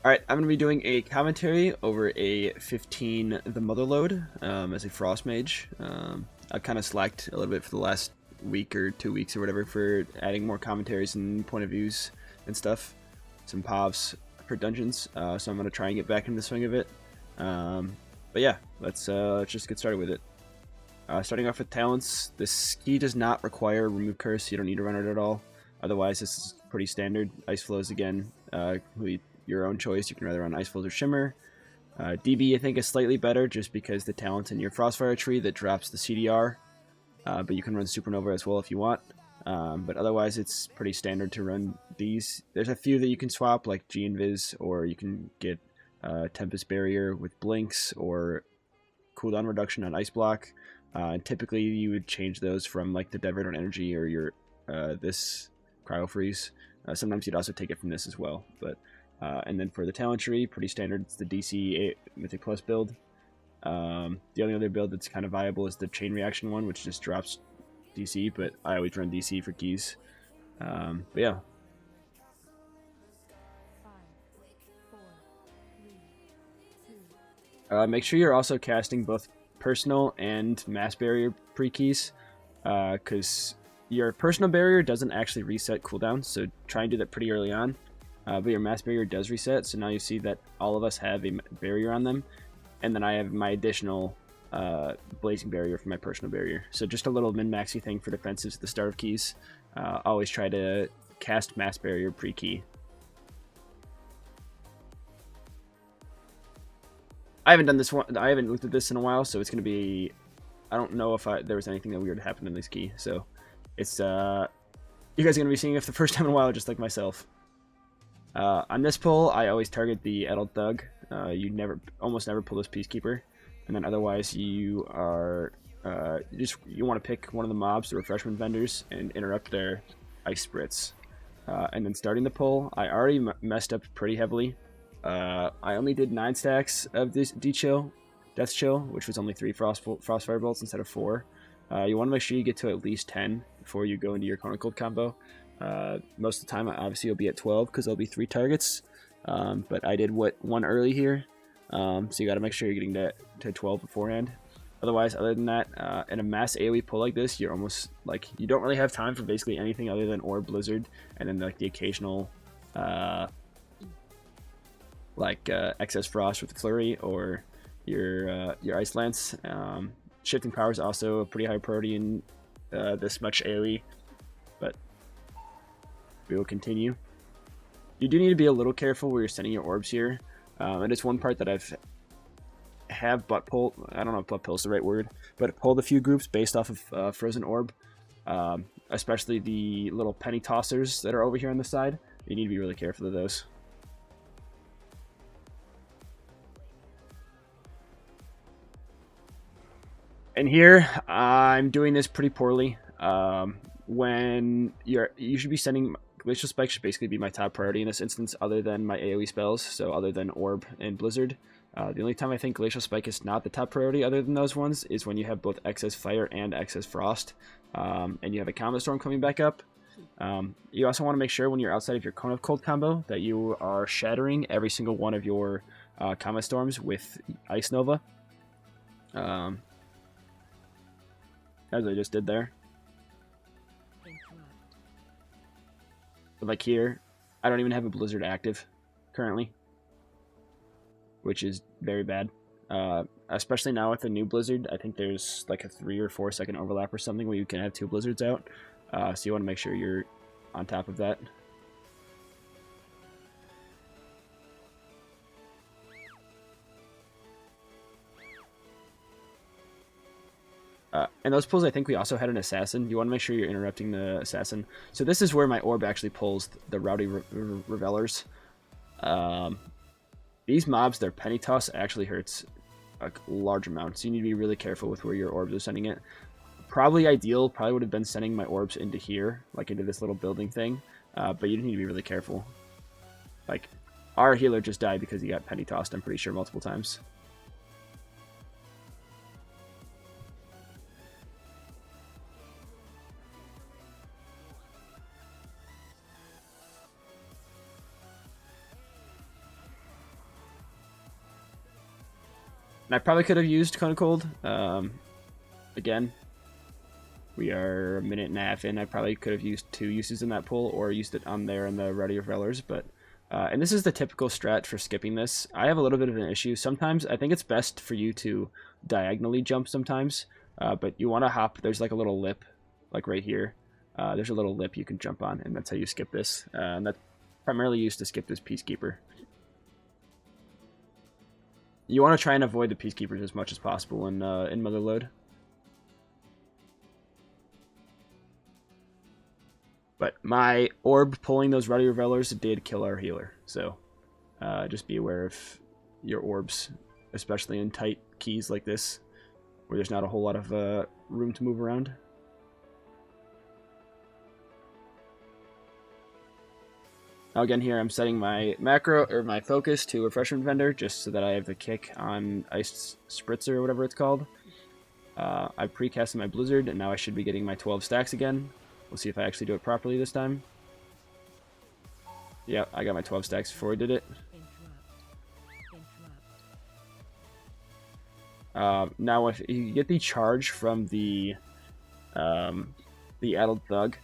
All right, I'm going to be doing a commentary over a 15 The Motherlode as a Frost Mage. I've kind of slacked a little bit for the last week or 2 weeks or whatever for adding more commentaries and point of views and stuff, some povs for dungeons. So I'm going to try and get back into the swing of it. But yeah, let's just get started with it. Starting off with talents, this key does not require remove curse. You don't need to run it at all. Otherwise, this is pretty standard. Ice flows again. Your own choice. You can either run Ice Flows or Shimmer. DB I think is slightly better just because the talent's in your Frostfire tree that drops the CDR. But you can run Supernova as well if you want. But otherwise, it's pretty standard to run these. There's a few that you can swap, like G-Invis, or you can get Tempest Barrier with Blinks, or cooldown reduction on Ice Block. And typically, you would change those from like the Dead Red on Energy or your this Cryo Freeze. Sometimes you'd also take it from this as well. But and then for the talent tree, pretty standard. It's the DC 8 Mythic Plus build. The only other build that's kind of viable is the Chain Reaction one, which just drops DC, but I always run DC for keys. But yeah. Make sure you're also casting both personal and mass barrier pre-keys, because your personal barrier doesn't actually reset cooldowns, so try and do that pretty early on. But your mass barrier does reset, so now you see that all of us have a barrier on them, and then I have my additional blazing barrier for my personal barrier. So just a little min-maxy thing for defensives at the start of keys. Always try to cast mass barrier pre-key. I haven't done this one. I haven't looked at this in a while, so it's gonna be. I don't know if there was anything that weird happened in this key, so it's you guys are gonna be seeing it for the first time in a while, just like myself. On this pull, I always target the Adult Thug. You almost never pull this Peacekeeper, and then otherwise you are you want to pick one of the mobs, the refreshment vendors, and interrupt their Ice Spritz. And then starting the pull, I already messed up pretty heavily. I only did 9 stacks of this Death Chill, which was only 3 Frostfire Bolts instead of 4. You want to make sure you get to at least 10 before you go into your Cone of Cold combo. Most of the time, obviously, you'll be at 12 because there'll be 3 targets. But I did one early here, so you got to make sure you're getting to 12 beforehand. Otherwise, other than that, in a mass AoE pull like this, you're almost like you don't really have time for basically anything other than Orb Blizzard, and then like the occasional excess frost with the flurry or your ice lance. Shifting power is also a pretty high priority in this much AoE, but we will continue. You do need to be a little careful where you're sending your orbs here. And it's one part that have butt pulled. I don't know if butt pull is the right word, but pulled a few groups based off of Frozen Orb, especially the little penny tossers that are over here on the side. You need to be really careful of those. And here, I'm doing this pretty poorly. When you should be sending Glacial Spike should basically be my top priority in this instance, other than my AoE spells, so other than Orb and Blizzard. The only time I think Glacial Spike is not the top priority other than those ones is when you have both excess Fire and excess Frost, and you have a Combat Storm coming back up. You also want to make sure when you're outside of your Cone of Cold combo that you are shattering every single one of your Combat Storms with Ice Nova. As I just did there. But like here, I don't even have a Blizzard active currently, which is very bad. Especially now with the new Blizzard, I think there's like a 3 or 4 second overlap or something where you can have 2 Blizzards out. So you want to make sure you're on top of that. And those pulls, I think we also had an Assassin. You want to make sure you're interrupting the Assassin. So this is where my orb actually pulls the Rowdy Revelers. These mobs, their Penny Toss actually hurts a large amount, so you need to be really careful with where your orbs are sending it. Probably would have been sending my orbs into here, like into this little building thing, but you need to be really careful. Like, our healer just died because he got Penny Tossed, I'm pretty sure, multiple times. And I probably could have used Cone of Cold. Again, we are a minute and a half in. I probably could have used 2 uses in that pull or used it on there in the Ruddy Revelers. But, and this is the typical strat for skipping this. I have a little bit of an issue. Sometimes I think it's best for you to diagonally jump sometimes. But you want to hop. There's like a little lip, like right here. There's a little lip you can jump on, and that's how you skip this. And that's primarily used to skip this Peacekeeper. You want to try and avoid the Peacekeepers as much as possible in Motherlode. But my orb pulling those Ruddy Revelers did kill our healer, so just be aware of your orbs, especially in tight keys like this, where there's not a whole lot of room to move around. Now again here I'm setting my macro, or my focus to Refreshment Vendor, just so that I have the kick on Ice Spritzer, or whatever it's called. I precasted my Blizzard, and now I should be getting my 12 stacks again. We'll see if I actually do it properly this time. Yeah, I got my 12 stacks before I did it. Now if you get the charge from the Addled Thug,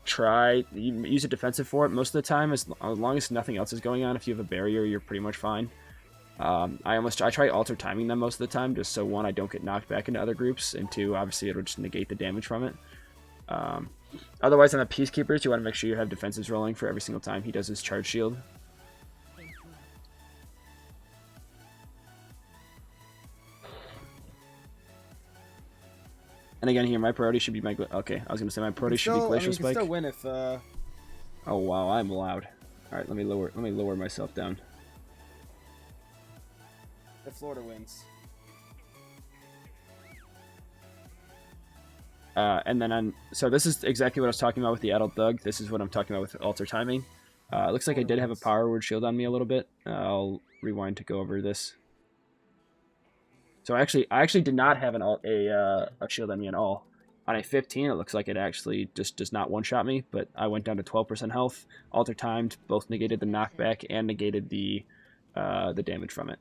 try use a defensive for it most of the time, as long as nothing else is going on. If you have a barrier, you're pretty much fine. I try alter timing them most of the time, just so 1, I don't get knocked back into other groups, and 2, obviously it'll just negate the damage from it. Otherwise, on the Peacekeepers, you want to make sure you have defenses rolling for every single time he does his charge shield. And again, here my priority should be my. Okay, I was gonna say my priority should be Glacial Spike. You can still win if. Oh wow, I'm loud. All right, let me lower myself down. If Florida wins. And then so this is exactly what I was talking about with the Addled Thug. This is what I'm talking about with alter timing. It looks like I did have a Power Word shield on me a little bit. I'll rewind to go over this. So I actually did not have a shield on me at all. On a 15, it looks like it actually just does not one-shot me, but I went down to 12% health. Alter timed, both negated the knockback and negated the damage from it.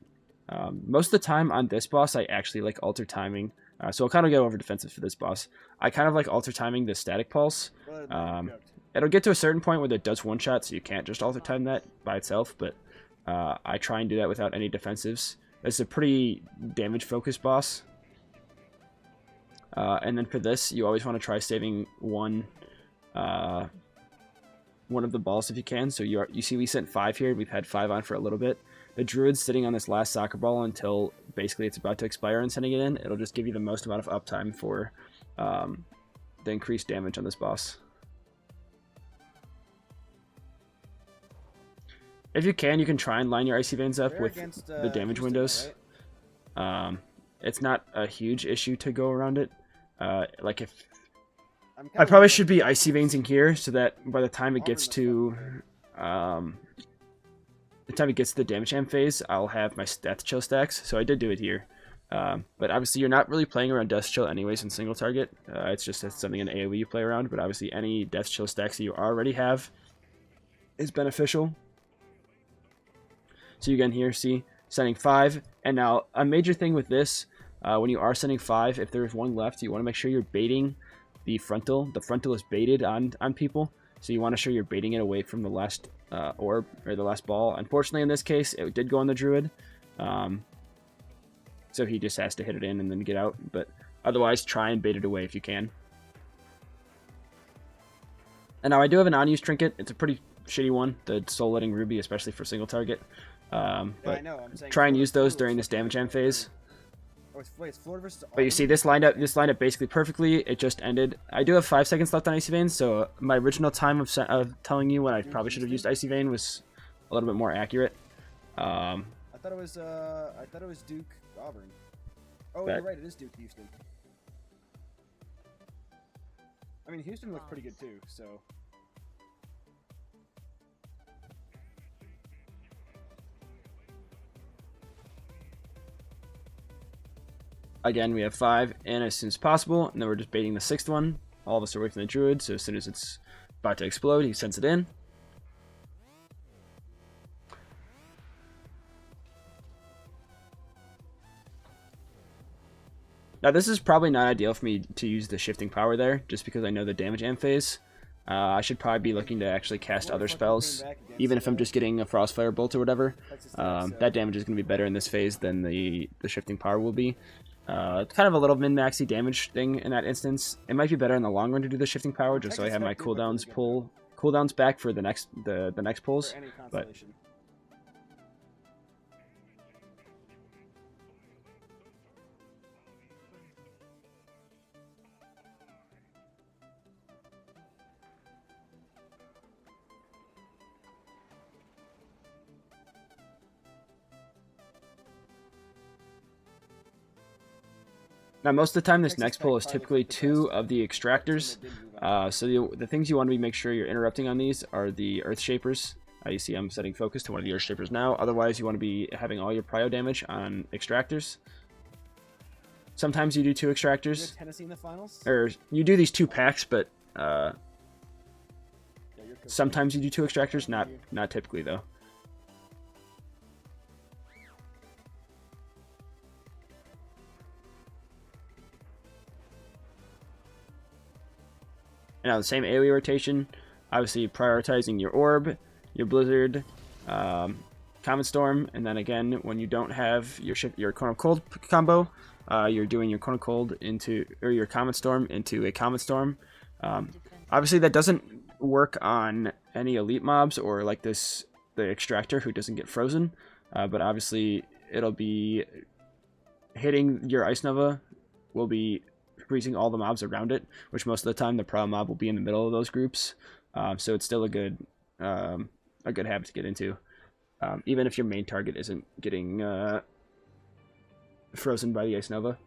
Most of the time on this boss, I actually like alter timing. So I'll kind of go over defensive for this boss. I kind of like alter timing the static pulse. It'll get to a certain point where it does one shot, so you can't just alter time that by itself, but I try and do that without any defensives. It's a pretty damage focused boss. And then for this, you always want to try saving one of the balls if you can. So you see we sent 5 here. We've had 5 on for a little bit. The Druid's sitting on this last soccer ball until basically it's about to expire and sending it in. It'll just give you the most amount of uptime for the increased damage on this boss. If you can try and line your Icy Veins up with the damage windows. Right? It's not a huge issue to go around it. Like if I probably should be Icy Veinsing here, so that by the time it gets to the damage amp phase, I'll have my Death Chill stacks. So I did do it here. But obviously you're not really playing around Death Chill anyways in single target. It's just something in AoE you play around, but obviously any Death Chill stacks that you already have is beneficial. So you again here see sending 5, and now a major thing with this, when you are sending 5, if there's one left, you want to make sure you're baiting the frontal. The frontal is baited on people, so you want to make sure you're baiting it away from the last orb, or the last ball. Unfortunately in this case, it did go on the Druid, so he just has to hit it in and then get out, but otherwise try and bait it away if you can. And now I do have an unused trinket. It's a pretty shitty one, the Soul Letting Ruby, especially for single target. But try and use those during this damage amp phase. But you see, this lined up basically perfectly. It just ended. I do have 5 seconds left on Icy Vein, so my original time of telling you when I probably should have used Icy Vein was a little bit more accurate. I thought it was Duke Auburn. Oh, you're right. It is Duke Houston. I mean, Houston looks pretty good too. So. Again, we have 5 in as soon as possible, and then we're just baiting the 6th one. All of us are away from the Druid, so as soon as it's about to explode, he sends it in. Now this is probably not ideal for me to use the shifting power there, just because I know the damage amp phase. I should probably be looking to actually cast other spells, even if I'm just getting a Frostfire Bolt or whatever. That damage is going to be better in this phase than the shifting power will be. It's kind of a little min-maxy damage thing in that instance. It might be better in the long run to do the shifting power, just so I have my cooldowns back for the next pulls. But now, most of the time, this next pull is typically 2 of the extractors. So the things you want to make sure you're interrupting on these are the Earth Shapers. You see I'm setting focus to one of the Earth Shapers now. Otherwise, you want to be having all your prio damage on extractors. Sometimes you do 2 extractors. Tennessee in the finals? Or you do these 2 packs, but sometimes you do 2 extractors. Not typically, though. Now the same AoE rotation, obviously prioritizing your Orb, your Blizzard, Comet Storm, and then again when you don't have your Cone of Cold combo, you're doing your Cone of Cold or your Comet Storm into a Comet Storm. Obviously that doesn't work on any elite mobs or like the Extractor who doesn't get frozen, but obviously it'll be hitting your Ice Nova will be freezing all the mobs around it, which most of the time the pro mob will be in the middle of those groups. So it's still a good habit to get into, even if your main target isn't getting frozen by the Ice Nova.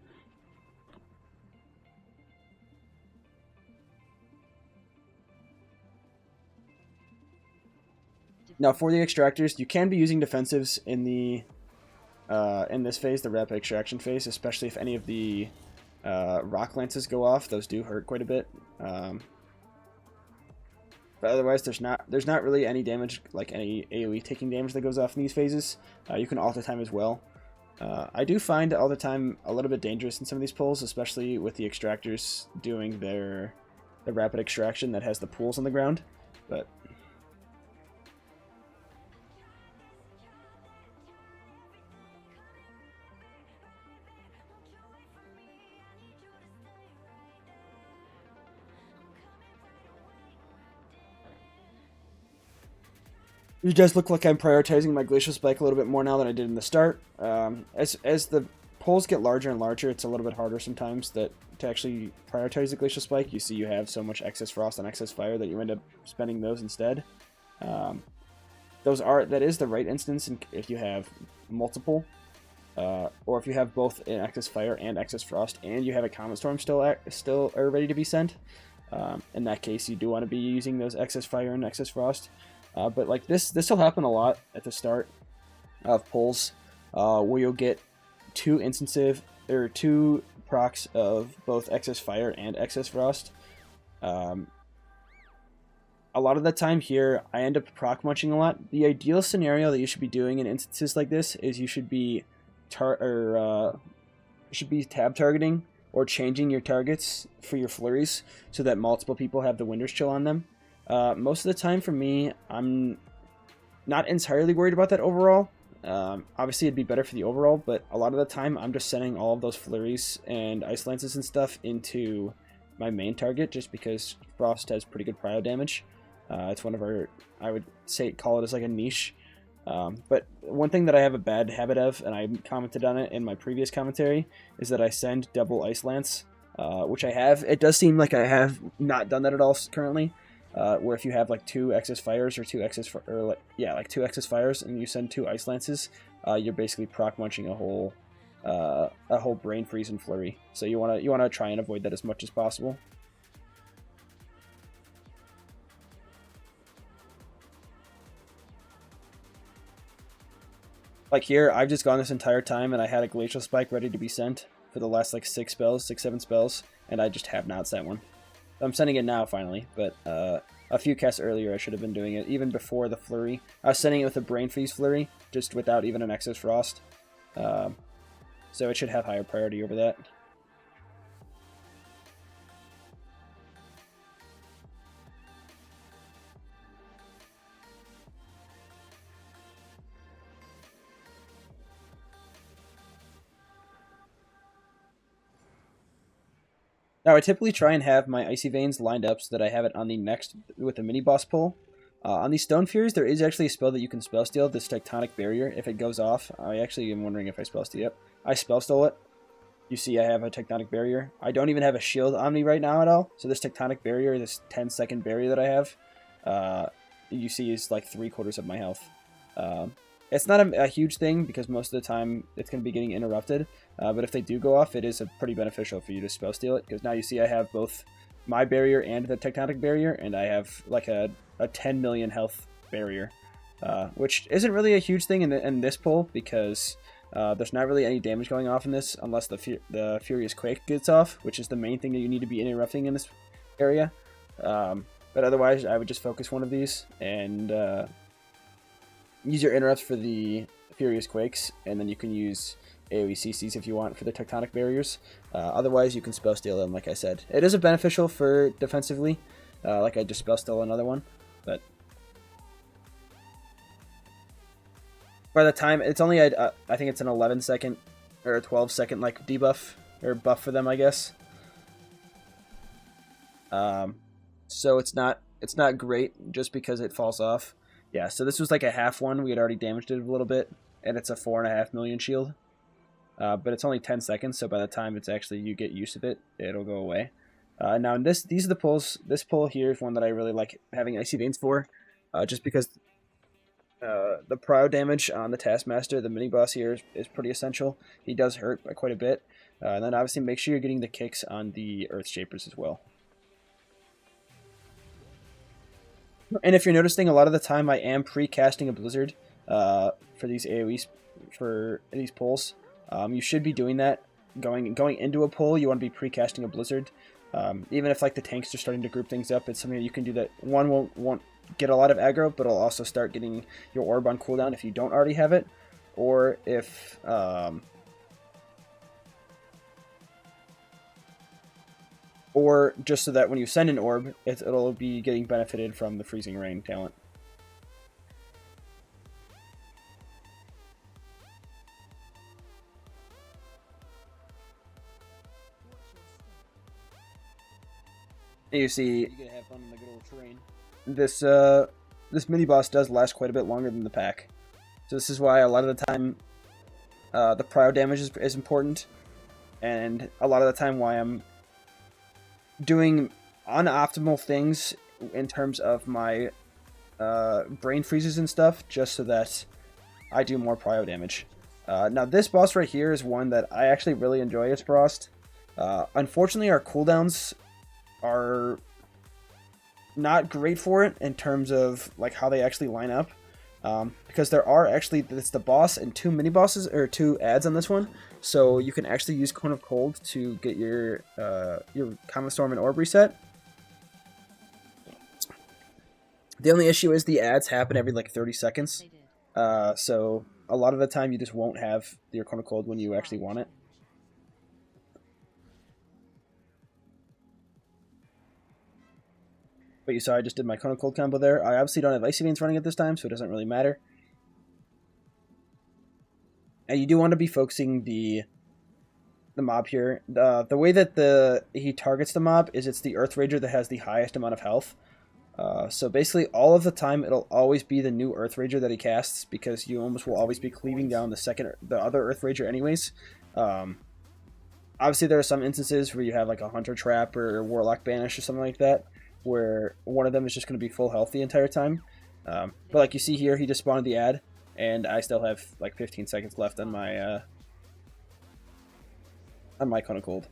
Now for the extractors, you can be using defensives in this phase, the rapid extraction phase, especially if any of the rock lances go off. Those do hurt quite a bit, but otherwise there's not really any damage, like any AoE taking damage that goes off in these phases. You can alt time as well. I do find all the time a little bit dangerous in some of these pulls, especially with the extractors doing the rapid extraction that has the pools on the ground, but it does look like I'm prioritizing my Glacial Spike a little bit more now than I did in the start. As the pulls get larger and larger, it's a little bit harder sometimes to actually prioritize the Glacial Spike. You see you have so much excess Frost and excess Fire that you end up spending those instead. That is the right instance if you have multiple, or if you have both an excess Fire and excess Frost, and you have a Comet Storm still ready to be sent. In that case, you do want to be using those excess Fire and excess Frost. But like this will happen a lot at the start of pulls, where you'll get 2 instances or 2 procs of both excess Fire and excess Frost. A lot of the time here, I end up proc munching a lot. The ideal scenario that you should be doing in instances like this is you should be tab targeting or changing your targets for your flurries so that multiple people have the Winter's Chill on them. Most of the time for me, I'm not entirely worried about that overall. Obviously it'd be better for the overall, but a lot of the time I'm just sending all of those flurries and ice lances and stuff into my main target just because Frost has pretty good prio damage. It's one of our, I would say, call it as like a niche. But one thing that I have a bad habit of, and I commented on it in my previous commentary, is that I send double Ice Lance, which I have. It does seem like I have not done that at all currently. Where if you have like 2 excess fires or 2 excess 2 excess fires and you send 2 Ice Lances, you're basically proc munching a whole Brain Freeze and Flurry. So you wanna try and avoid that as much as possible. Like here, I've just gone this entire time and I had a Glacial Spike ready to be sent for the last like 6-7 spells, and I just have not sent one. I'm sending it now finally, but a few casts earlier I should have been doing it, even before the Flurry. I was sending it with a Brain Freeze Flurry, just without even an excess Frost. So it should have higher priority over that. Now I typically try and have my Icy Veins lined up so that I have it on the next with the mini boss pull. On these Stone Furies, there is actually a spell that you can spell steal, this Tectonic Barrier. If it goes off, I actually am wondering if I spell steal it. I spell stole it. You see I have a Tectonic Barrier. I don't even have a shield on me right now at all. So this Tectonic Barrier, this 10-second barrier that I have, you see is like 3/4 of my health. It's not a huge thing because most of the time it's going to be getting interrupted. But if they do go off, it is pretty beneficial for you to spell steal it. Because now you see I have both my barrier and the Tectonic Barrier. And I have like a 10 million health barrier. Which isn't really a huge thing in this pull because there's not really any damage going off in this unless the Furious Quake gets off, which is the main thing that you need to be interrupting in this area. But otherwise, I would just focus one of these and use your interrupts for the Furious Quakes, and then you can use AoE CCs if you want for the Tectonic Barriers. Otherwise, you can spell steal them, like I said. It is beneficial for defensively, like I just spell steal another one, but by the time it's only I think it's an 11-second or a 12-second like debuff or buff for them, I guess. So it's not great just because it falls off. Yeah, so this was like a half one. We had already damaged it a little bit, and it's a 4.5 million shield. But it's only 10 seconds, so by the time it's actually you get used to it, it'll go away. Now these are the pulls. This pull here is one that I really like having Icy Veins for, just because the prio damage on the Taskmaster, the mini boss here, is pretty essential. He does hurt by quite a bit. And then obviously make sure you're getting the kicks on the Earth Shapers as well. And if you're noticing, a lot of the time I am pre-casting a Blizzard for these AoEs, for these pulls. You should be doing that. Going into a pull, you want to be pre-casting a Blizzard. Even if like the tanks are starting to group things up, it's something that you can do that one won't get a lot of aggro, but it'll also start getting your orb on cooldown if you don't already have it. Or if... or just so that when you send an orb, it'll be getting benefited from the Freezing Rain talent. And you see, you can have fun in the good old terrain. This mini boss does last quite a bit longer than the pack, so this is why a lot of the time the prio damage is important, and a lot of the time why I'm doing unoptimal things in terms of my brain freezes and stuff, just so that I do more prio damage. Now this boss right here is one that I actually really enjoy as Frost. Unfortunately, our cooldowns are not great for it in terms of like how they actually line up, because there are actually, it's the boss and 2 mini bosses or 2 ads on this one, so you can actually use Cone of Cold to get your Comet Storm and Orb reset. The only issue is the ads happen every like 30 seconds, so a lot of the time you just won't have your Cone of Cold when you actually want it. But you saw I just did my Cone of Cold combo there. I obviously don't have Icy Veins running at this time, so it doesn't really matter. And you do want to be focusing the mob here. The way that he targets the mob is it's the Earth Rager that has the highest amount of health. So basically all of the time it'll always be the new Earth Rager that he casts, because you almost will always be cleaving down the other Earth Rager anyways. Obviously there are some instances where you have like a Hunter Trap or Warlock Banish or something like that, where one of them is just going to be full health the entire time. But like you see here, he just spawned the ad, and I still have like 15 seconds left on my Cone of Cold.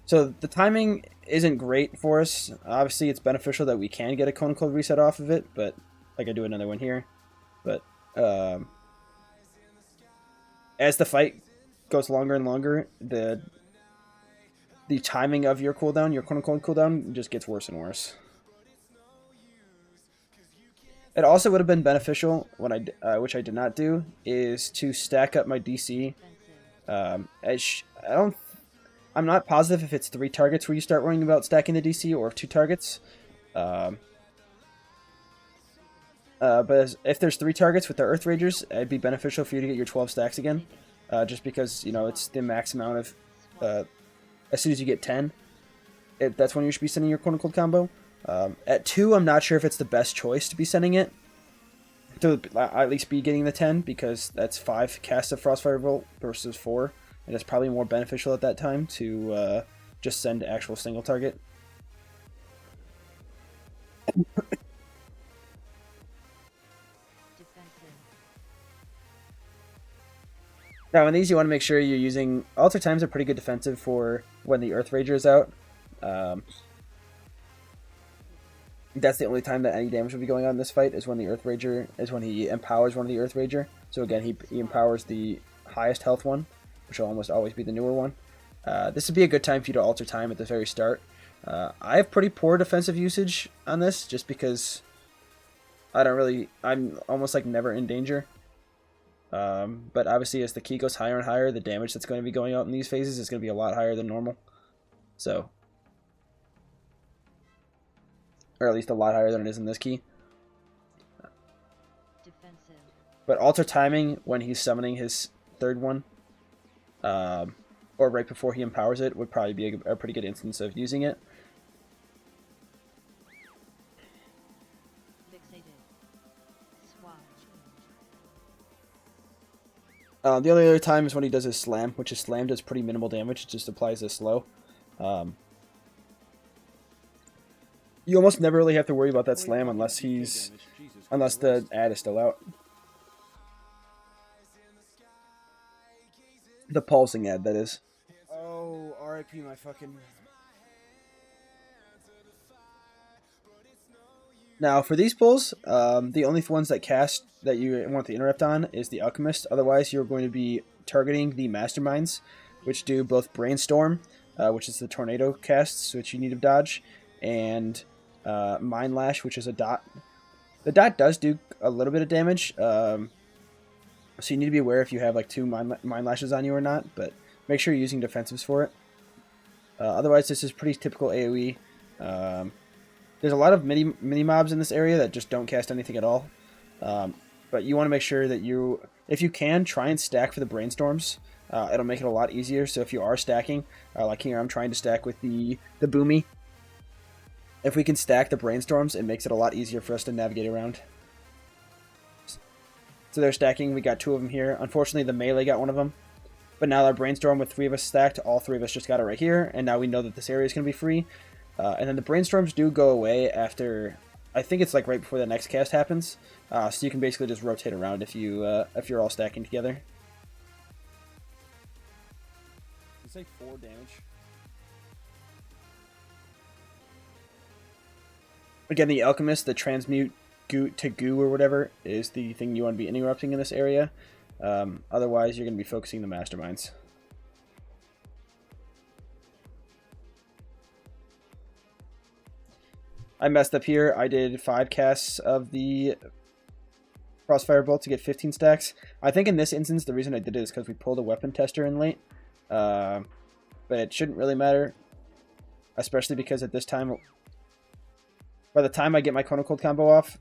So the timing isn't great for us. Obviously it's beneficial that we can get a Cone of Cold reset off of it, but like I do another one here. But as the fight goes longer and longer, the timing of your cooldown, your Cone of Cold cooldown, just gets worse and worse. It also would have been beneficial, when which I did not do, is to stack up my DC. I'm not positive if it's 3 targets where you start worrying about stacking the DC, or 2 targets. But if there's 3 targets with the Earth Ragers, it'd be beneficial for you to get your 12 stacks again. Just because, you know, it's the max amount of as soon as you get 10, that's when you should be sending your Quote Unquote combo. At 2, I'm not sure if it's the best choice to be sending it. To at least be getting the 10, because that's 5 casts of Frostfire Bolt versus 4. And it's probably more beneficial at that time to just send actual single target. Now, in these, you want to make sure you're using... Alter Times are pretty good defensive for when the Earth Rager is out. That's the only time that any damage will be going on in this fight, is when the Earth Rager... is when he empowers one of the Earth Rager. So again, he empowers the highest health one, which will almost always be the newer one. This would be a good time for you to Alter Time at the very start. I have pretty poor defensive usage on this, just because I'm almost like never in danger. But obviously, as the key goes higher and higher, the damage that's going to be going out in these phases is going to be a lot higher than normal. So, or at least a lot higher than it is in this key. Defensive. But Alter Timing when he's summoning his third one, or right before he empowers it, would probably be a pretty good instance of using it. The only other time is when he does his Slam, which his Slam does pretty minimal damage. It just applies as slow. You almost never really have to worry about that Slam unless the ad is still out. The pulsing ad, that is. Oh, RIP my fucking... Now, for these pulls, the only ones that cast that you want the interrupt on is the Alchemist. Otherwise, you're going to be targeting the Masterminds, which do both Brainstorm, which is the tornado casts, which you need to dodge, and Mind Lash, which is a dot. The dot does do a little bit of damage, so you need to be aware if you have like 2 Mind Lashes on you or not, but make sure you're using defensives for it. Otherwise, this is pretty typical AoE. There's a lot of mini mobs in this area that just don't cast anything at all. But you want to make sure that if you can, try and stack for the Brainstorms. It'll make it a lot easier. So if you are stacking, like here I'm trying to stack with the Boomy. If we can stack the Brainstorms, it makes it a lot easier for us to navigate around. So they're stacking. We got 2 of them here. Unfortunately, the melee got one of them. But now our Brainstorm with 3 of us stacked, all 3 of us just got it right here. And now we know that this area is going to be free. And then the Brainstorms do go away after, I think it's like right before the next cast happens. So you can basically just rotate around if you're all stacking together. It's like 4 damage. Again, the Alchemist, the Transmute to Goo or whatever, is the thing you want to be interrupting in this area. Otherwise, you're going to be focusing the Masterminds. I messed up here. I did 5 casts of the Frostfire Bolt to get 15 stacks. I think in this instance, the reason I did it is because we pulled a weapon tester in late. But it shouldn't really matter. Especially because at this time, by the time I get my Chrono Cold combo off,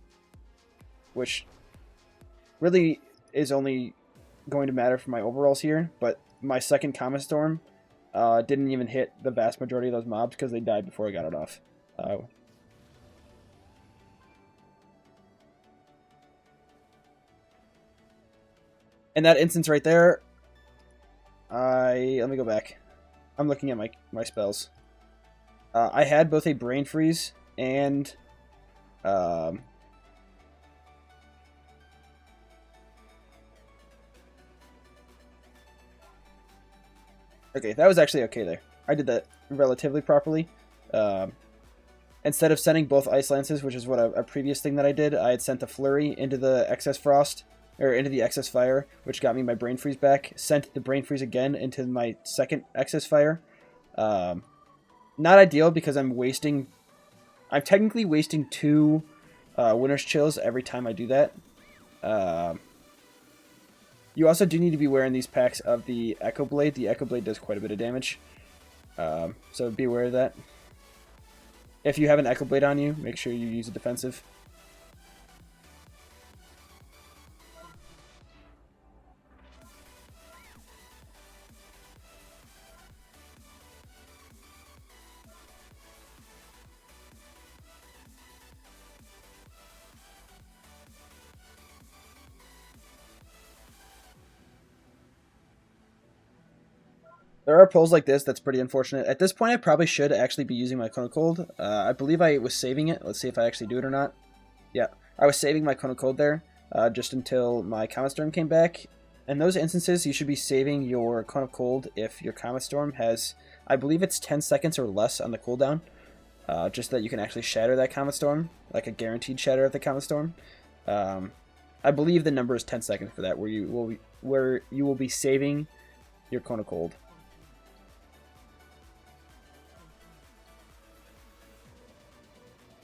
which really is only going to matter for my overalls here, but my second Comet Storm didn't even hit the vast majority of those mobs because they died before I got it off. In that instance right there, let me go back. I'm looking at my spells. I had both a Brain Freeze and okay, that was actually okay there. I did that relatively properly. Instead of sending both Ice Lances, which is what a previous thing that I did, I had sent a Flurry into the Excess Frost, or into the Excess Fire, which got me my Brain Freeze back. Sent the Brain Freeze again into my second Excess Fire. Not ideal because I'm technically wasting 2 Winter's Chills every time I do that. You also do need to be wearing these packs of the Echo Blade. The Echo Blade does quite a bit of damage. So be aware of that. If you have an Echo Blade on you, make sure you use a defensive. There are pulls like this that's pretty unfortunate. At this point, I probably should actually be using my Cone of Cold. I believe I was saving it. Let's see if I actually do it or not. Yeah, I was saving my Cone of Cold there just until my Comet Storm came back. In those instances, you should be saving your Cone of Cold if your Comet Storm has, I believe it's 10 seconds or less on the cooldown. Just that you can actually shatter that Comet Storm, like a guaranteed shatter of the Comet Storm. I believe the number is 10 seconds for that, where you will be saving your Cone of Cold.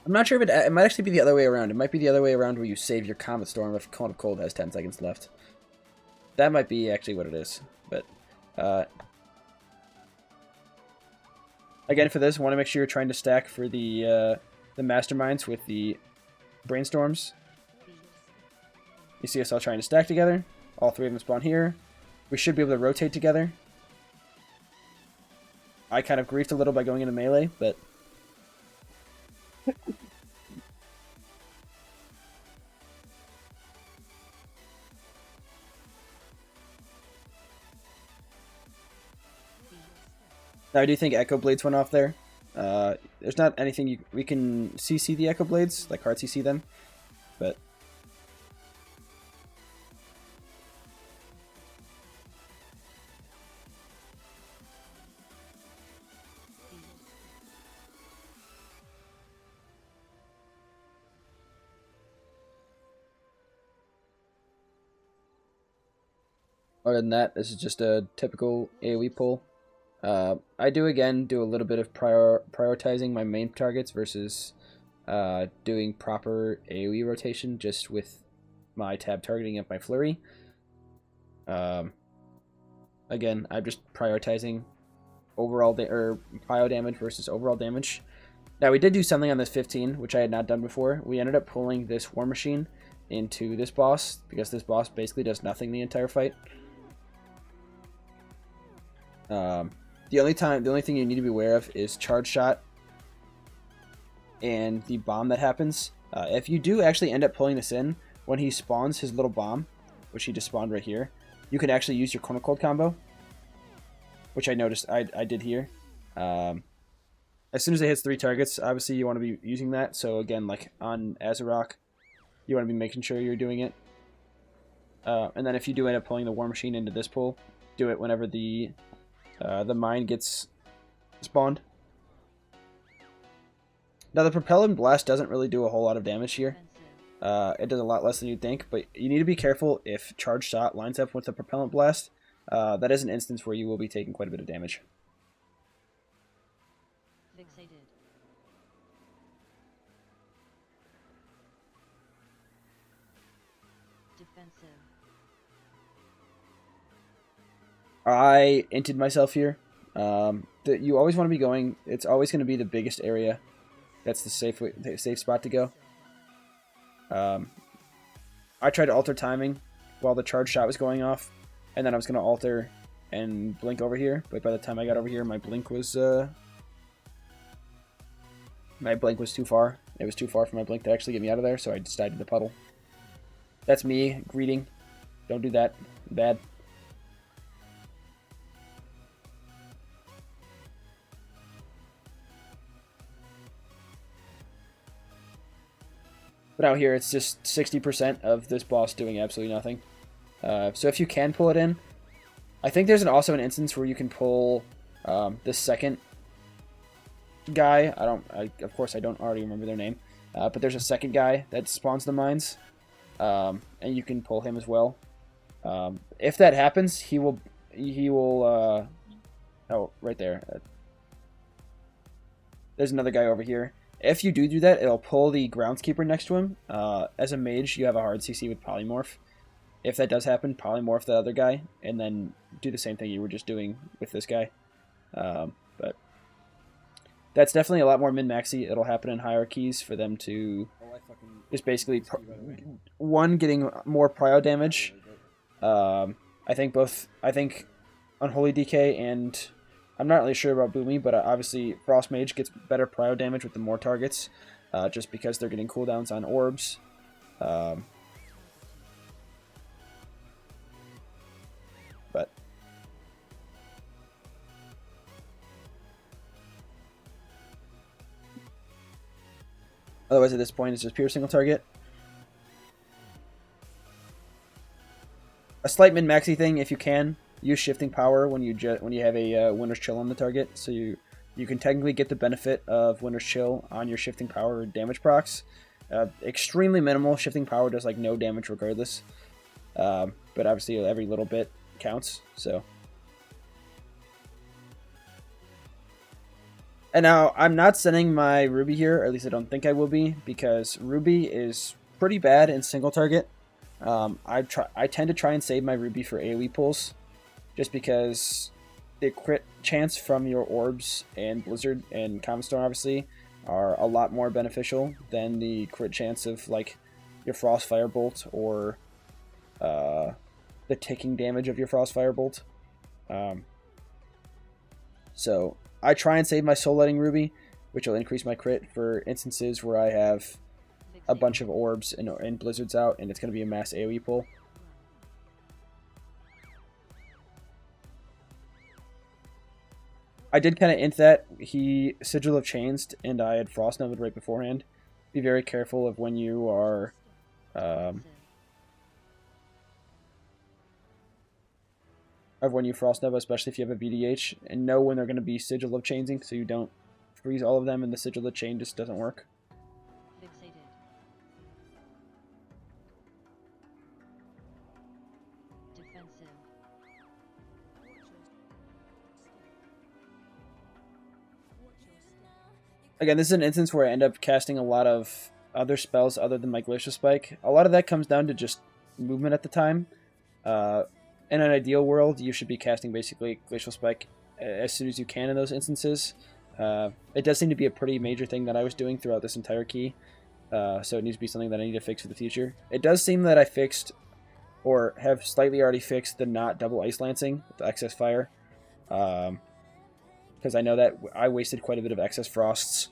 I'm not sure if it might actually be the other way around. It might be the other way around where you save your Comet Storm if Cone of Cold has 10 seconds left. That might be actually what it is. But again, for this, I want to make sure you're trying to stack for the Masterminds with the Brainstorms. You see us all trying to stack together. All three of them spawn here. We should be able to rotate together. I kind of griefed a little by going into melee, but... Now, I do think Echo Blades went off there. There's not anything we can CC the Echo Blades, like hard CC them, but... Other than that, this is just a typical AoE pull. I do again do a little bit of prioritizing my main targets versus doing proper AoE rotation just with my tab targeting of my flurry. Again, I'm just prioritizing overall prio damage versus overall damage. Now we did do something on this 15, which I had not done before. We ended up pulling this War Machine into this boss because this boss basically does nothing the entire fight. The only thing you need to be aware of is charge shot and the bomb that happens. If you do actually end up pulling this in, when he spawns his little bomb, which he just spawned right here, you can actually use your Cone of Cold combo, which I noticed I did here. As soon as it hits 3 targets, obviously you want to be using that. So again, like on Azerok, you want to be making sure you're doing it. And then if you do end up pulling the War Machine into this pull, do it whenever the mine gets spawned. Now the Propellant Blast doesn't really do a whole lot of damage here. It does a lot less than you'd think, but you need to be careful if Charge Shot lines up with the Propellant Blast. That is an instance where you will be taking quite a bit of damage. Fixated. Defensive. I inted myself here. You always want to be going. It's always going to be the biggest area. That's the safe spot to go. I tried to alter timing while the charge shot was going off, and then I was going to alter and blink over here. But by the time I got over here, my blink was too far. It was too far for my blink to actually get me out of there, so I decided to puddle. That's me greeting. Don't do that. Bad. But out here, it's just 60% of this boss doing absolutely nothing. So if you can pull it in, I think there's also an instance where you can pull the second guy. Of course, I don't already remember their name. But there's a second guy that spawns the mines. And you can pull him as well. If that happens, he will oh, right there. There's another guy over here. If you do that, it'll pull the Groundskeeper next to him. As a mage, you have a hard CC with Polymorph. If that does happen, Polymorph the other guy, and then do the same thing you were just doing with this guy. But that's definitely a lot more min-maxy. It'll happen in hierarchies for them to just basically, one, getting more prio damage. I think Unholy DK and... I'm not really sure about Boomy, but obviously Frost Mage gets better prio damage with the more targets, just because they're getting cooldowns on orbs. But Otherwise, at this point, it's just pure single target. A slight min-maxy thing, if you can, use shifting power when you have a Winter's Chill on the target, so you can technically get the benefit of Winter's Chill on your shifting power damage procs. Extremely minimal. Shifting power does like no damage regardless, but obviously every little bit counts. So, and now I'm not sending my Ruby here, or at least I don't think I will be, because Ruby is pretty bad in single target. I tend to try and save my Ruby for AoE pulls, just because the crit chance from your orbs and Blizzard and Common Storm obviously are a lot more beneficial than the crit chance of like your Frostfire Bolt or the ticking damage of your Frostfire Bolt. So I try and save my Soul Letting Ruby, which will increase my crit for instances where I have a bunch of orbs and blizzards out, and it's going to be a mass AoE pull. I did kind of int that he Sigil of Chains, and I had Frost Nova right beforehand. Be very careful of when you are Frost Nova, especially if you have a VDH, and know when they're going to be Sigil of Chainsing, so you don't freeze all of them and the Sigil of Chain just doesn't work. Again, this is an instance where I end up casting a lot of other spells other than my Glacial Spike. A lot of that comes down to just movement at the time. In an ideal world, you should be casting basically Glacial Spike as soon as you can in those instances. It does seem to be a pretty major thing that I was doing throughout this entire key, so it needs to be something that I need to fix for the future. It does seem that I fixed, or have slightly already fixed, the not double Ice Lancing with the excess fire. Because I know that I wasted quite a bit of excess frosts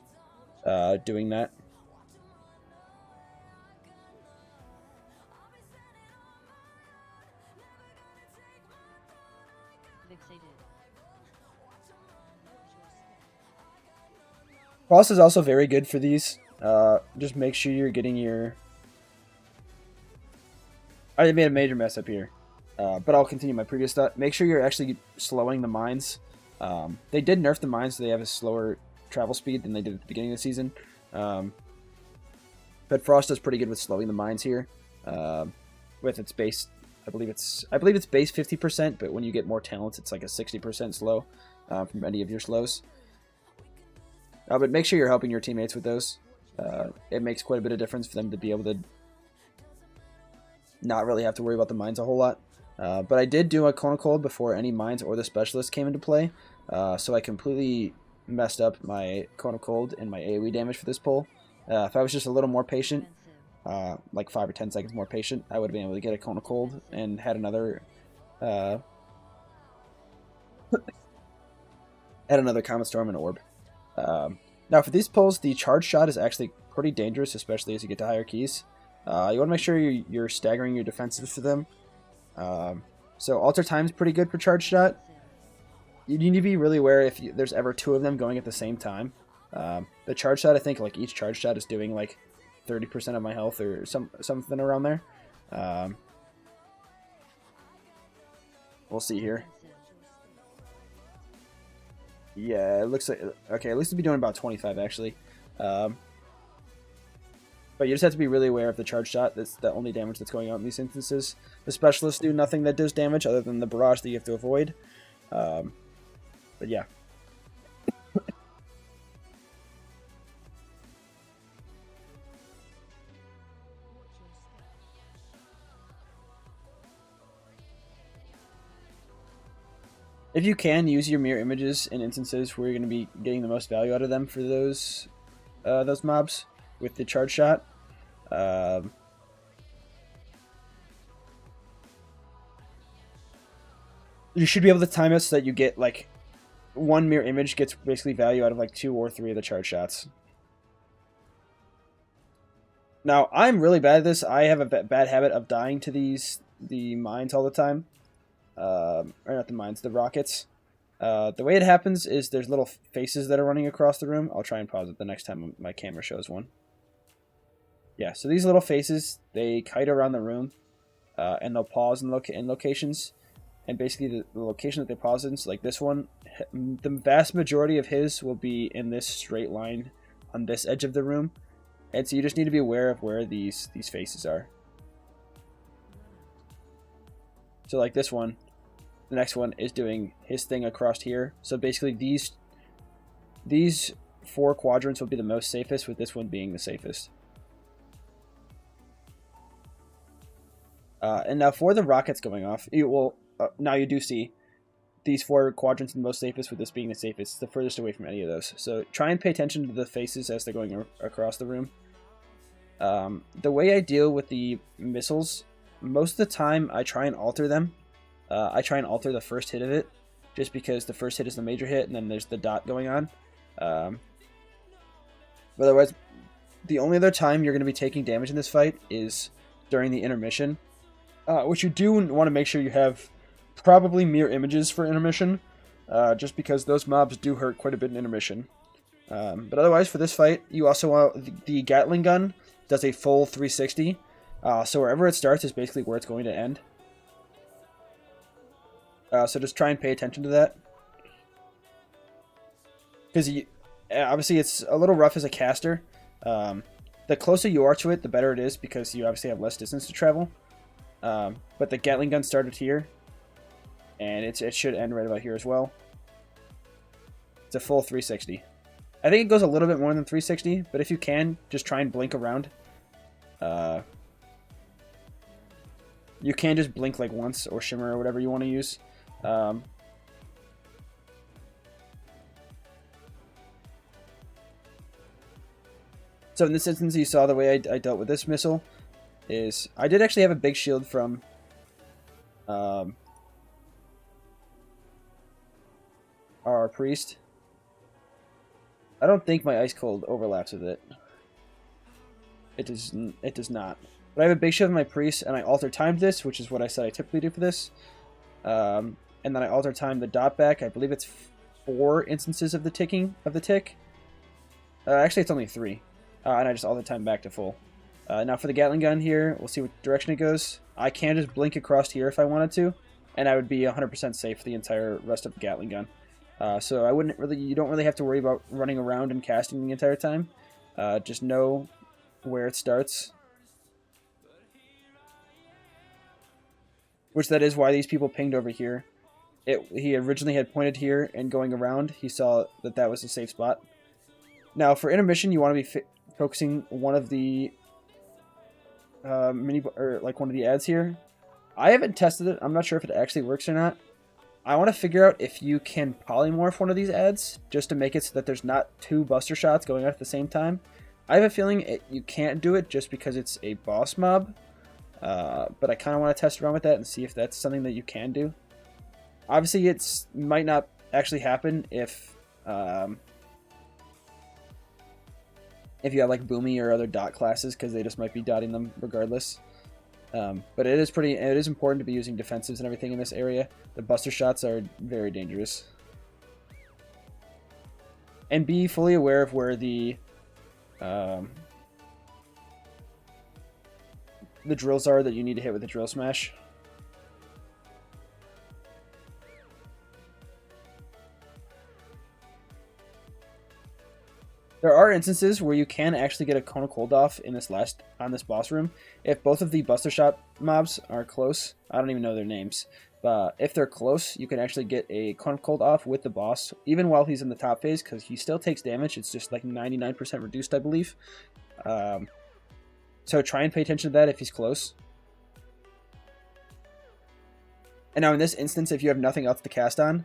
doing that. Frost is also very good for these. Just make sure you're getting your... I made a major mess up here, but I'll continue my previous thought. Make sure you're actually slowing the mines. They did nerf the mines, so they have a slower travel speed than they did at the beginning of the season. But Frost does pretty good with slowing the mines here. With its base, I believe it's base 50%, but when you get more talents, it's like a 60% slow from any of your slows. But make sure you're helping your teammates with those. It makes quite a bit of difference for them to be able to not really have to worry about the mines a whole lot. But I did do a Cone of Cold before any mines or the specialist came into play, so I completely messed up my Cone of Cold and my AoE damage for this pull. If I was just a little more patient, like 5 or 10 seconds more patient, I would have been able to get a Cone of Cold and had another Common Storm and Orb. Now for these pulls, the Charge Shot is actually pretty dangerous, especially as you get to higher keys. You want to make sure you're staggering your defensives for them. So Alter Time is pretty good for Charge Shot. You need to be really aware if there's ever 2 of them going at the same time. The Charge Shot, I think like each Charge Shot is doing like 30% of my health or something around there. We'll see here. Yeah, it looks like... Okay, at least it'll be doing about 25 actually. But you just have to be really aware of the Charge Shot. That's the only damage that's going on in these instances. The Specialists do nothing that does damage other than the Barrage that you have to avoid. But yeah. If you can, use your mirror images in instances where you're going to be getting the most value out of them for those mobs with the Charge Shot. You should be able to time it so that you get like one mirror image gets basically value out of like 2 or 3 of the Charge Shots. Now, I'm really bad at this. I have a bad habit of dying to the mines all the time. Or not the mines, the rockets. The way it happens is there's little faces that are running across the room. I'll try and pause it the next time my camera shows one. Yeah, so these little faces, they kite around the room, and they'll pause in locations. And basically, the location that they pause in, so like this one, the vast majority of his will be in this straight line on this edge of the room. And so you just need to be aware of where these faces are. So like this one, the next one is doing his thing across here. So basically these 4 quadrants will be the most safest, with this one being the safest. And now for the rockets going off, now you do see these 4 quadrants the most safest, with this being the safest. It's the furthest away from any of those. So try and pay attention to the faces as they're going across the room. The way I deal with the missiles, most of the time I try and alter them. I try and alter the first hit of it, just because the first hit is the major hit, and then there's the dot going on. But otherwise, the only other time you're going to be taking damage in this fight is during the intermission, which you do want to make sure you have probably mirror images for intermission, just because those mobs do hurt quite a bit in intermission. But otherwise, for this fight, you also want the Gatling gun does a full 360, so wherever it starts is basically where it's going to end. So just try and pay attention to that, because obviously it's a little rough as a caster. The closer you are to it, the better it is, because you obviously have less distance to travel. But the Gatling gun started here, and it should end right about here as well. It's a full 360. I think it goes a little bit more than 360, but if you can, just try and blink around. You can just blink like once, or shimmer, or whatever you want to use. So in this instance, you saw the way I dealt with this missile is I did actually have a big shield from our priest. I don't think my ice cold overlaps with it. It does not. But I have a big shield with my priest, and I alter timed this, which is what I said I typically do for this. And then I alter time the dot back. I believe it's 4 instances of the ticking of the tick. Actually, it's only 3. And I just alter time back to full. Now for the Gatling gun here, we'll see what direction it goes. I can just blink across here if I wanted to, and I would be 100% safe for the entire rest of the Gatling gun. So you don't really have to worry about running around and casting the entire time. Just know where it starts. Which that is why these people pinged over here. He originally had pointed here, and going around, he saw that was a safe spot. Now for intermission, you want to be focusing one of the one of the ads here. I haven't tested it. I'm not sure if it actually works or not. I want to figure out if you can polymorph one of these ads, just to make it so that there's not 2 buster shots going out at the same time. I have a feeling you can't do it just because it's a boss mob. But I kind of want to test around with that and see if that's something that you can do. Obviously, it might not actually happen if you have like Boomy or other dot classes, because they just might be dotting them regardless. But it is important to be using defensives and everything in this area. The buster shots are very dangerous. And be fully aware of where the drills are that you need to hit with the drill smash. There are instances where you can actually get a Cone of Cold off on this boss room if both of the Buster Shot mobs are close. I don't even know their names, but if they're close, you can actually get a Cone of Cold off with the boss, even while he's in the top phase, because he still takes damage. It's just like 99% reduced, I believe. So try and pay attention to that if he's close. And now in this instance, if you have nothing else to cast on,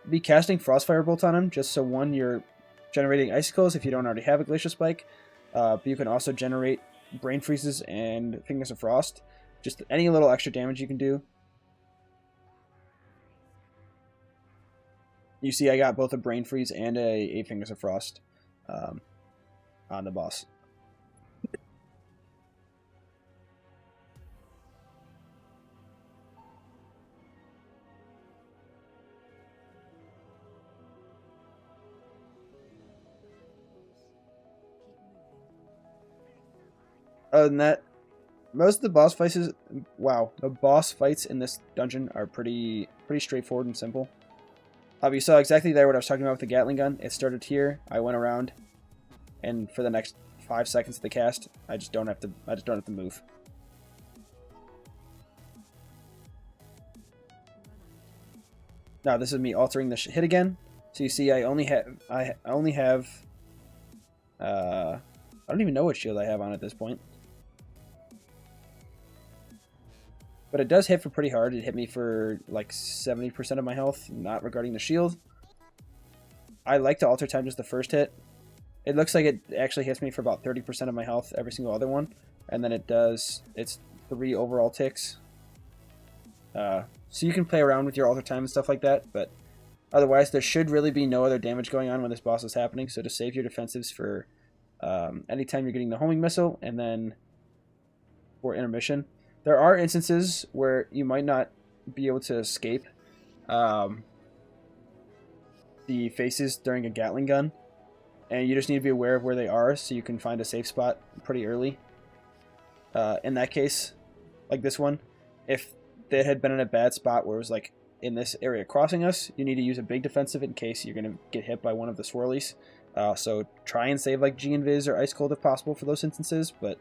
be casting Frostfire Bolt on him, just so one, you're generating icicles if you don't already have a Glacial Spike, but you can also generate Brain Freezes and Fingers of Frost. Just any little extra damage you can do. You see I got both a Brain Freeze and a Fingers of Frost on the boss. Other than that, most of the boss fights the boss fights in this dungeon are pretty straightforward and simple. You saw exactly there what I was talking about with the Gatling gun. It started here. I went around, and for the next 5 seconds of the cast, I just don't have to move. Now this is me altering the hit again. So you see, I only have I don't even know what shield I have on at this point. But it does hit for pretty hard. It hit me for like 70% of my health, not regarding the shield. I like to alter time just the first hit. It looks like it actually hits me for about 30% of my health every single other one. And then it's 3 overall ticks. So you can play around with your alter time and stuff like that, but otherwise there should really be no other damage going on when this boss is happening. So just save your defensives for anytime you're getting the homing missile, and then for intermission. There are instances where you might not be able to escape the faces during a Gatling gun, and you just need to be aware of where they are so you can find a safe spot pretty early. In that case, like this one, if they had been in a bad spot where it was like in this area crossing us, you need to use a big defensive in case you're going to get hit by one of the swirlies. So try and save like G Invis or Ice Cold if possible for those instances, but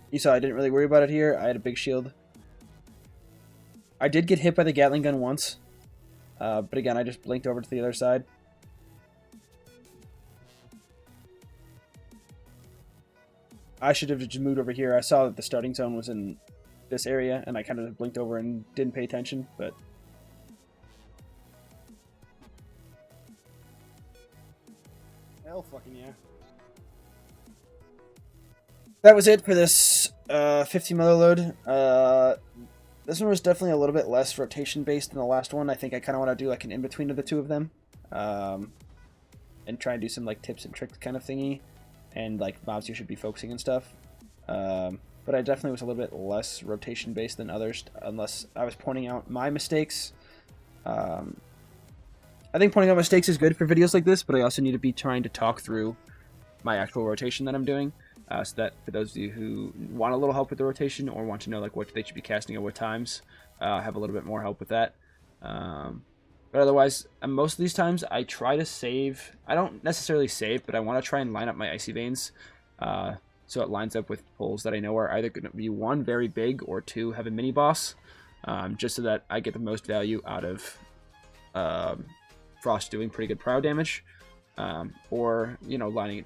you saw I didn't really worry about it here. I had a big shield. I did get hit by the Gatling gun once, but again, I just blinked over to the other side. I should have just moved over here. I saw that the starting zone was in this area, and I kind of blinked over and didn't pay attention, but hell fucking yeah. That was it for this 15 mother load. This one was definitely a little bit less rotation based than the last one. I think I kind of want to do like an in-between of the two of them, and try and do some like tips and tricks kind of thingy, and like mobs you should be focusing and stuff. But I definitely was a little bit less rotation based than others, unless I was pointing out my mistakes. I think pointing out mistakes is good for videos like this, but I also need to be trying to talk through my actual rotation that I'm doing. So that for those of you who want a little help with the rotation or want to know like what they should be casting at what times, have a little bit more help with that. But otherwise, most of these times I try to save. I don't necessarily save, but I want to try and line up my Icy Veins so it lines up with pulls that I know are either going to be 1, very big, or 2, have a mini boss, just so that I get the most value out of Frost doing pretty good prio damage, or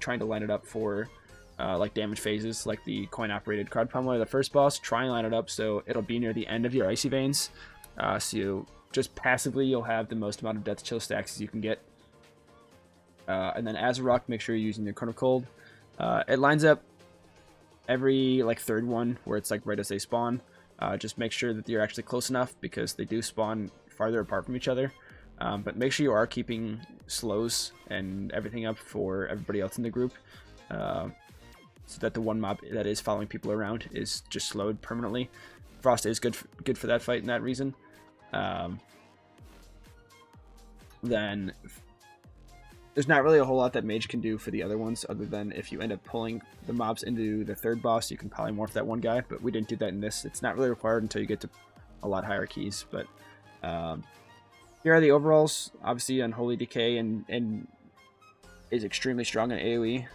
trying to line it up for like damage phases, like the coin-operated Crowd Pummeler, the first boss. Try and line it up so it'll be near the end of your Icy Veins, so you just passively you'll have the most amount of Death Chill stacks as you can get. And then Azerok, make sure you're using your Cone of Cold. It lines up every like third one where it's like right as they spawn. Just make sure that you're actually close enough, because they do spawn farther apart from each other. But make sure you are keeping slows and everything up for everybody else in the group, so that the one mob that is following people around is just slowed permanently. Frost is good for that fight in that reason. Then there's not really a whole lot that Mage can do for the other ones, other than if you end up pulling the mobs into the third boss, you can polymorph that one guy, but we didn't do that in this. It's not really required until you get to a lot higher keys, but here are the overalls. Obviously, Unholy Decay and is extremely strong in AoE.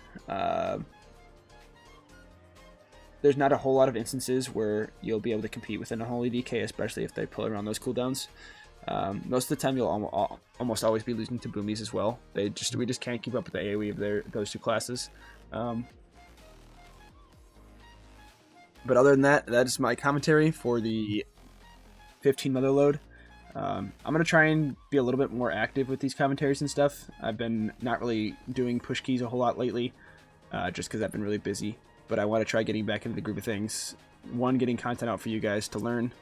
There's not a whole lot of instances where you'll be able to compete with an Unholy Decay, especially if they pull around those cooldowns. Most of the time, you'll almost always be losing to Boomies as well. We just can't keep up with the AoE of those two classes. But other than that, that is my commentary for the 15 mother load. I'm going to try and be a little bit more active with these commentaries and stuff. I've been not really doing push keys a whole lot lately, just because I've been really busy. But I want to try getting back into the groove of things. One, getting content out for you guys to learn,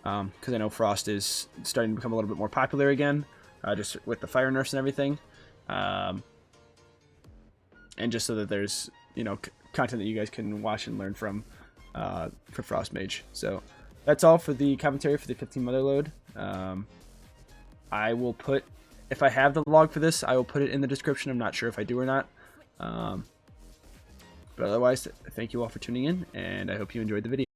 because I know Frost is starting to become a little bit more popular again, just with the fire nerfs and everything. And just so that there's, content that you guys can watch and learn from for Frost Mage. So that's all for the commentary for the 15 Motherlode. I will put, if I have the log for this, I will put it in the description. I'm not sure if I do or not. But otherwise, thank you all for tuning in, and I hope you enjoyed the video.